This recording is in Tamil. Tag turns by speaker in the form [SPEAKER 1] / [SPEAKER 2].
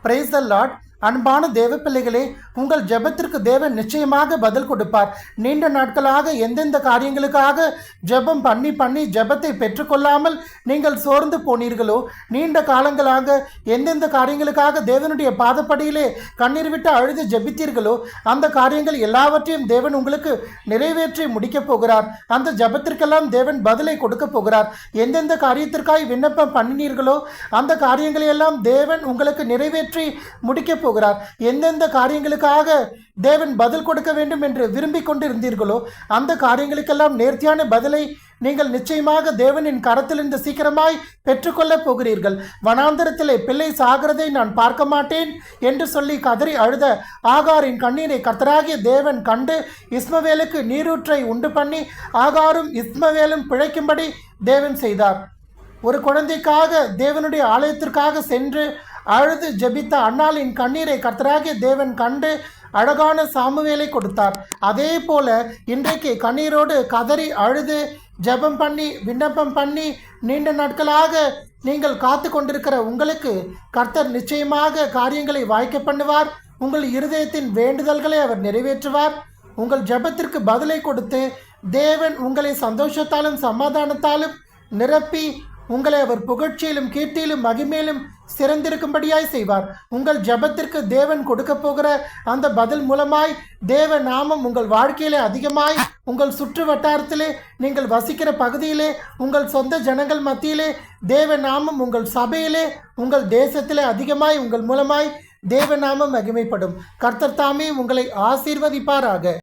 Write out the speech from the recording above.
[SPEAKER 1] Praise the Lord. அன்பான தேவ பிள்ளைகளே, உங்கள் ஜெபத்திற்கு தேவன் நிச்சயமாக பதில் கொடுப்பார். நீண்ட நாட்களாக எந்தெந்த காரியங்களுக்காக ஜெபம் பண்ணி ஜெபத்தை பெற்றுக்கொள்ளாமல் நீங்கள் சோர்ந்து போனீர்களோ, நீண்ட காலங்களாக எந்தெந்த காரியங்களுக்காக தேவனுடைய பாதப்படியிலே கண்ணீர் விட்டு அழுது ஜெபித்தீர்களோ, அந்த காரியங்கள் எல்லாவற்றையும் தேவன் உங்களுக்கு நிறைவேற்றி முடிக்கப் போகிறார். அந்த ஜெபத்திற்கெல்லாம் தேவன் பதிலை கொடுக்க போகிறார். எந்தெந்த காரியத்திற்காய் விண்ணப்பம் பண்ணினீர்களோ அந்த காரியங்களை எல்லாம் தேவன் உங்களுக்கு நிறைவேற்றி முடிக்க போகிறார். எந்தெந்த காரியங்களுக்காக தேவன் பதில் கொடுக்க வேண்டும் என்று விரும்பிக் கொண்டிருந்தீர்களோ அந்த காரியங்களுக்கெல்லாம் நேர்த்தியான பதிலை நீங்கள் நிச்சயமாக தேவனின் கரத்திலிருந்து சீக்கிரமாய் பெற்றுக்கொள்ளப் போகிறீர்கள். வனாந்தரத்திலே பிள்ளை சாகிறதை நான் பார்க்க மாட்டேன் என்று சொல்லி கதறி அழுத ஆகாரின் கண்ணீரை கர்த்தராகிய தேவன் கண்டு இஸ்மவேலுக்கு நீரூற்றை உண்டு பண்ணி ஆகாரும் இஸ்மவேலும் பிழைக்கும்படி தேவன் செய்தார். ஒரு குழந்தைக்காக தேவனுடைய ஆலயத்திற்காக சென்று அழுது ஜெபித்த அன்னாளின் கண்ணீரை கர்த்தராகிய தேவன் கண்டு அழகான சாமுவேலை கொடுத்தார். அதே போல இன்றைக்கு கண்ணீரோடு கதறி அழுது ஜெபம் பண்ணி விண்ணப்பம் பண்ணி நீண்ட நாட்களாக நீங்கள் காத்து கொண்டிருக்கிற உங்களுக்கு கர்த்தர் நிச்சயமாக காரியங்களை வாய்க்க பண்ணுவார். உங்கள் இருதயத்தின் வேண்டுதல்களை அவர் நிறைவேற்றுவார். உங்கள் ஜெபத்திற்கு பதிலை கொடுத்து தேவன் உங்களை சந்தோஷத்தாலும் சமாதானத்தாலும் நிரப்பி உங்களை அவர் புகழ்ச்சியிலும் கீர்த்தியிலும் மகிமையிலும் சிறந்திருக்கும்படியாய் செய்வார். உங்கள் ஜெபத்திற்கு தேவன் கொடுக்க போகிற அந்த பதில் மூலமாய் தேவ நாமம் உங்கள் வாழ்க்கையிலே அதிகமாய் உங்கள் சுற்று வட்டாரத்திலே நீங்கள் வசிக்கிற பகுதியிலே உங்கள் சொந்த ஜனங்கள் மத்தியிலே தேவ நாமம் உங்கள் சபையிலே உங்கள் தேசத்திலே அதிகமாய் உங்கள் மூலமாய் தேவ நாமம் மகிமைப்படும். கர்த்தர் தாமே உங்களை ஆசீர்வதிப்பாராக.